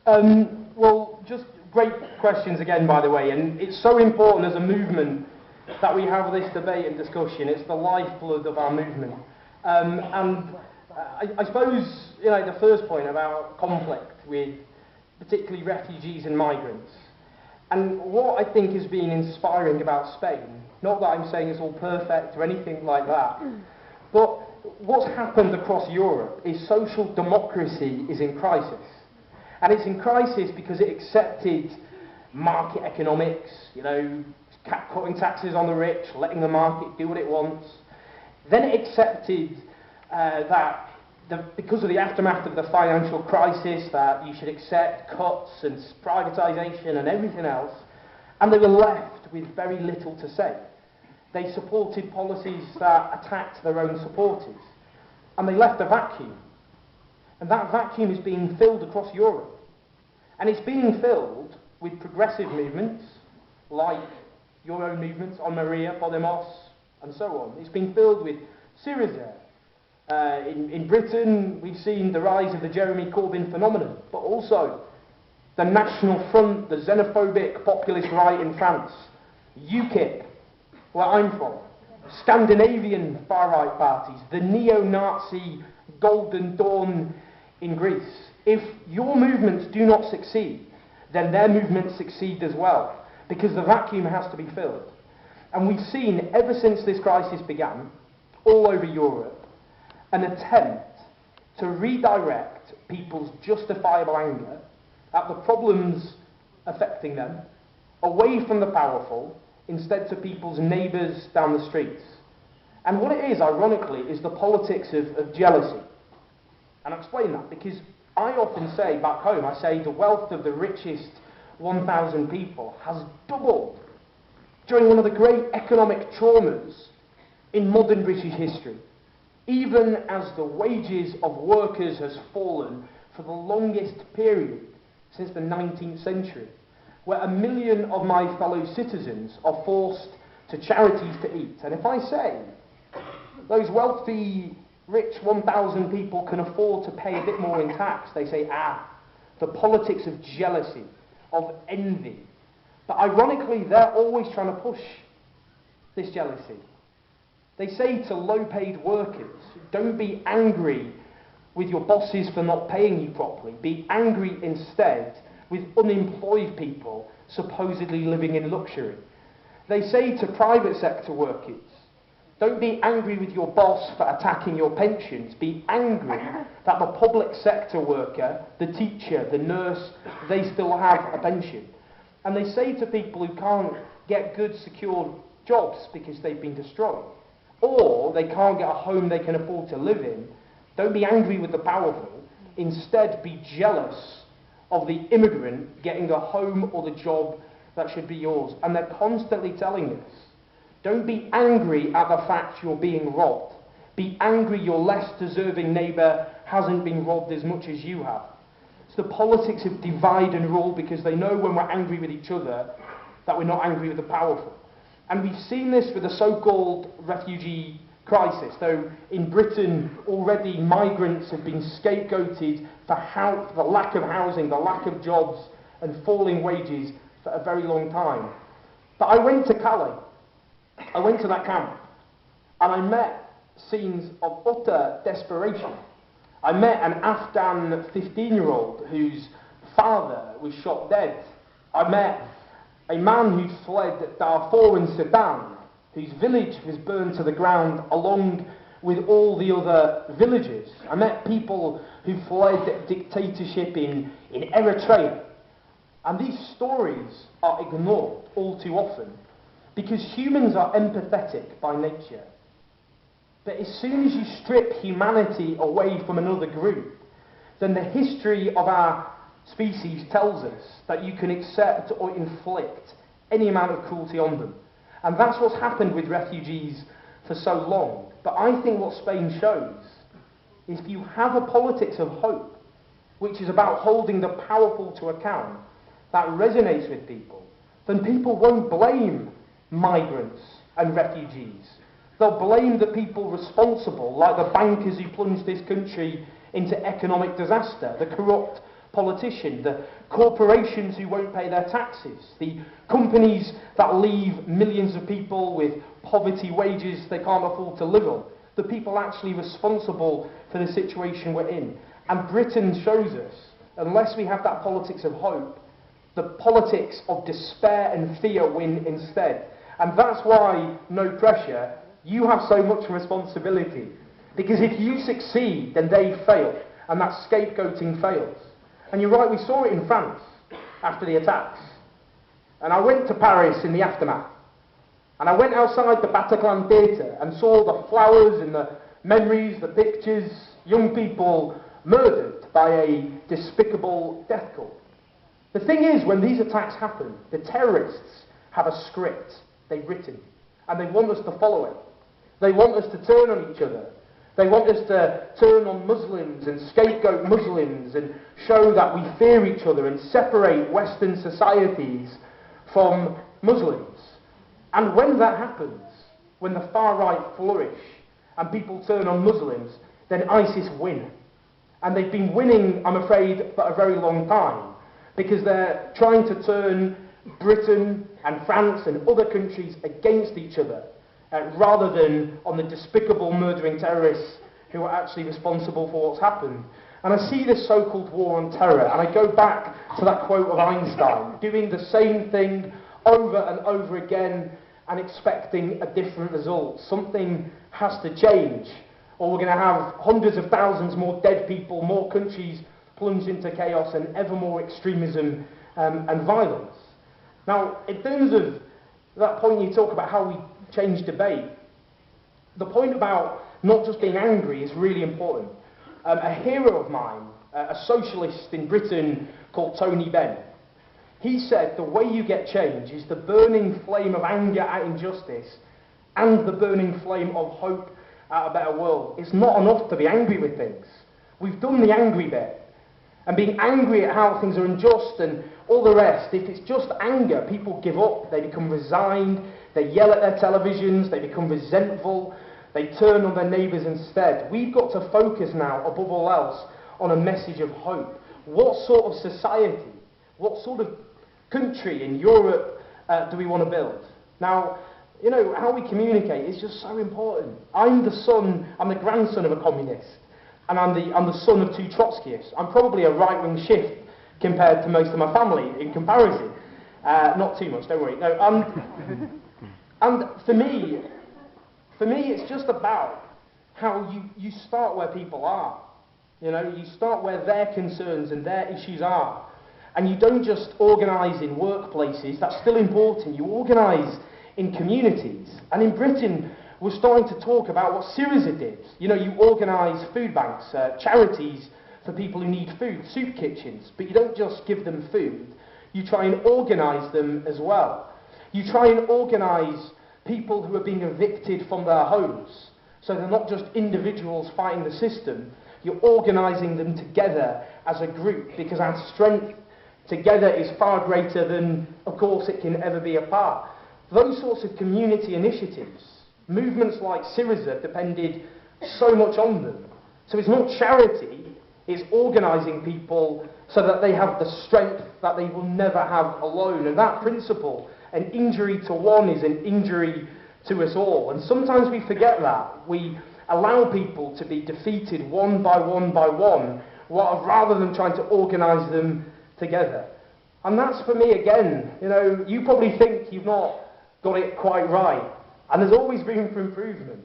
Well, just great questions again, by the way, and it's so important as a movement that we have this debate and discussion. It's the lifeblood of our movement. I suppose, the first point about conflict with particularly refugees and migrants, and what I think has been inspiring about Spain, not that I'm saying it's all perfect or anything like that, but what's happened across Europe is social democracy is in crisis. And it's in crisis because it accepted market economics, cutting taxes on the rich, letting the market do what it wants. Then it accepted that because of the aftermath of the financial crisis, that you should accept cuts and privatisation and everything else. And they were left with very little to say. They supported policies that attacked their own supporters. And they left a vacuum. And that vacuum is being filled across Europe. And it's being filled with progressive movements, like your own movements, En Marea, Podemos, and so on. It's been filled with Syriza. In Britain, we've seen the rise of the Jeremy Corbyn phenomenon, but also the National Front, the xenophobic populist right in France, UKIP, where I'm from, Scandinavian far-right parties, the neo-Nazi Golden Dawn in Greece. If your movements do not succeed, then their movements succeed as well, because the vacuum has to be filled. And we've seen, ever since this crisis began, all over Europe, an attempt to redirect people's justifiable anger at the problems affecting them, away from the powerful, instead to people's neighbours down the streets. And what it is, ironically, is the politics of jealousy. And I'll explain that, because I often say back home, I say the wealth of the richest 1,000 people has doubled during one of the great economic traumas in modern British history, even as the wages of workers has fallen for the longest period since the 19th century, where 1 million of my fellow citizens are forced to charities to eat. And if I say those wealthy, rich 1,000 people can afford to pay a bit more in tax, they say, the politics of jealousy, of envy. But ironically, they're always trying to push this jealousy. They say to low-paid workers, don't be angry with your bosses for not paying you properly. Be angry instead with unemployed people supposedly living in luxury. They say to private sector workers, don't be angry with your boss for attacking your pensions. Be angry that the public sector worker, the teacher, the nurse, they still have a pension. And they say to people who can't get good, secure jobs because they've been destroyed, or they can't get a home they can afford to live in, don't be angry with the powerful. Instead, be jealous of the immigrant getting the home or the job that should be yours. And they're constantly telling us, don't be angry at the fact you're being robbed. Be angry your less deserving neighbour hasn't been robbed as much as you have. It's the politics of divide and rule, because they know when we're angry with each other that we're not angry with the powerful. And we've seen this with the so-called refugee crisis, though in Britain already migrants have been scapegoated for the lack of housing, the lack of jobs and falling wages for a very long time. But I went to Calais. I went to that camp and I met scenes of utter desperation. I met an Afghan 15-year-old whose father was shot dead. I met a man who'd fled Darfur in Sudan, whose village was burned to the ground along with all the other villages. I met people who fled dictatorship in Eritrea. And these stories are ignored all too often, because humans are empathetic by nature. But as soon as you strip humanity away from another group, then the history of our species tells us that you can accept or inflict any amount of cruelty on them. And that's what's happened with refugees for so long. But I think what Spain shows is if you have a politics of hope, which is about holding the powerful to account, that resonates with people, then people won't blame migrants and refugees. They'll blame the people responsible, like the bankers who plunged this country into economic disaster, the corrupt politician, the corporations who won't pay their taxes, the companies that leave millions of people with poverty wages they can't afford to live on, the people actually responsible for the situation we're in. And Britain shows us, unless we have that politics of hope, the politics of despair and fear win instead. And that's why, no pressure, you have so much responsibility. Because if you succeed, then they fail. And that scapegoating fails. And you're right, we saw it in France after the attacks. And I went to Paris in the aftermath. And I went outside the Bataclan Theatre and saw the flowers and the memories, the pictures, young people murdered by a despicable death cult. The thing is, when these attacks happen, the terrorists have a script they've written. And they want us to follow it. They want us to turn on each other. They want us to turn on Muslims and scapegoat Muslims and show that we fear each other and separate Western societies from Muslims. And when that happens, when the far right flourish and people turn on Muslims, then ISIS win. And they've been winning, I'm afraid, for a very long time, because they're trying to turn Britain and France and other countries against each other, rather than on the despicable murdering terrorists who are actually responsible for what's happened. And I see this so-called war on terror, and I go back to that quote of Einstein, doing the same thing over and over again and expecting a different result. Something has to change, or we're going to have hundreds of thousands more dead people, more countries plunged into chaos, and ever more extremism and violence. Now, in terms of that point you talk about how we change debate, the point about not just being angry is really important. A hero of mine, a socialist in Britain called Tony Benn, he said the way you get change is the burning flame of anger at injustice and the burning flame of hope at a better world. It's not enough to be angry with things. We've done the angry bit. And being angry at how things are unjust and all the rest, if it's just anger, people give up, they become resigned, they yell at their televisions, they become resentful, they turn on their neighbours instead. We've got to focus now, above all else, on a message of hope. What sort of society, what sort of country in Europe do we want to build? Now, you know, how we communicate is just so important. I'm the grandson of a communist, and I'm the son of two Trotskyists. I'm probably a right-wing shift compared to most of my family in comparison. Not too much, don't worry. No, and for me, it's just about how you start where people are. You know, you start where their concerns and their issues are. And you don't just organise in workplaces, that's still important. You organise in communities. And in Britain, we're starting to talk about what Syriza did. You know, you organise food banks, charities for people who need food, soup kitchens. But you don't just give them food, you try and organise them as well. You try and organise people who are being evicted from their homes. So they're not just individuals fighting the system, you're organising them together as a group, because our strength together is far greater than, of course, it can ever be apart. Those sorts of community initiatives, movements like Syriza depended so much on them. So it's not charity, it's organising people so that they have the strength that they will never have alone. And that principle, an injury to one is an injury to us all. And sometimes we forget that. We allow people to be defeated one by one by one, rather than trying to organise them together. And that's, for me, again, you know, you probably think you've not got it quite right, and there's always room for improvement.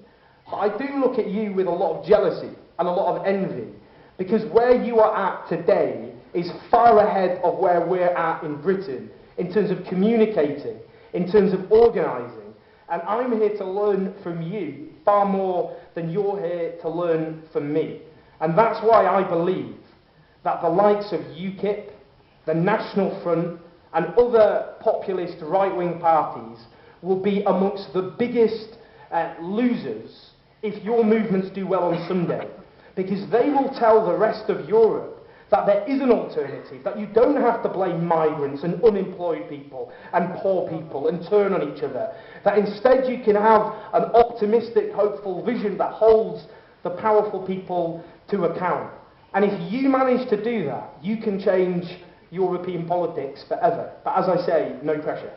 But I do look at you with a lot of jealousy and a lot of envy, because where you are at today is far ahead of where we're at in Britain, in terms of communicating, in terms of organising. And I'm here to learn from you far more than you're here to learn from me. And that's why I believe that the likes of UKIP, the National Front, and other populist right-wing parties will be amongst the biggest losers if your movements do well on Sunday. Because they will tell the rest of Europe that there is an alternative, that you don't have to blame migrants and unemployed people and poor people and turn on each other, that instead you can have an optimistic, hopeful vision that holds the powerful people to account. And if you manage to do that, you can change European politics forever. But as I say, no pressure.